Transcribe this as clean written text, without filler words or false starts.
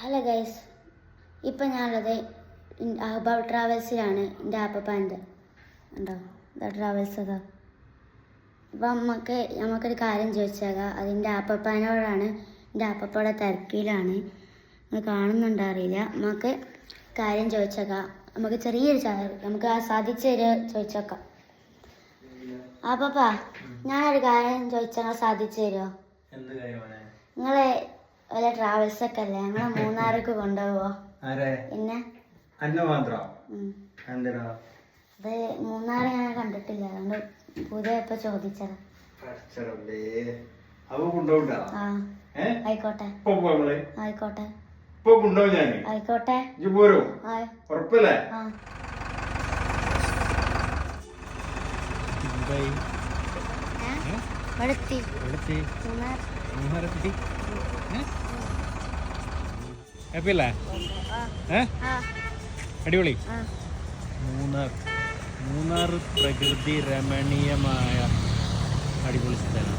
Hello guys, ഇപ്പം ഞാനുള്ളത് അഹബാബ് ട്രാവൽസിലാണ്. എൻ്റെ ആപ്പപ്പാൻ്റെ ഉണ്ടോ ഇതാ ട്രാവൽസ് അതാ. അപ്പം നമുക്കൊരു കാര്യം ചോദിച്ചേക്കാം. അതിൻ്റെ ആപ്പപ്പാനോടാണ്. എൻ്റെ ആപ്പപ്പയുടെ തിരക്കിലാണ്, നിങ്ങൾ കാണുന്നുണ്ടോ അറിയില്ല. നമുക്ക് കാര്യം ചോദിച്ചേക്കാം. നമുക്ക് ചെറിയൊരു നമുക്ക് സാധിച്ചു തരുമോ ചോദിച്ചേക്കാം. ആപ്പപ്പാ, ഞാനൊരു കാര്യം ചോദിച്ചാൽ സാധിച്ചു തരുമോ? നിങ്ങളെ വല്ല ട്രാവൽസൊക്കെ അല്ലേ ഞങ്ങളെ മൂന്നാർക്ക് കൊണ്ടുപോവോ? പിന്നെ അത് മൂന്നാറ് ഞാൻ കണ്ടിട്ടില്ല, അതുകൊണ്ട് പുതിയ ഇപ്പൊ ചോദിച്ചതാ. ആയിക്കോട്ടെ ആയിക്കോട്ടെ ആയിക്കോട്ടെ. അടിപൊളി. മൂന്നാർ പ്രകൃതി രമണീയമായ അടിപൊളി സ്ഥലം.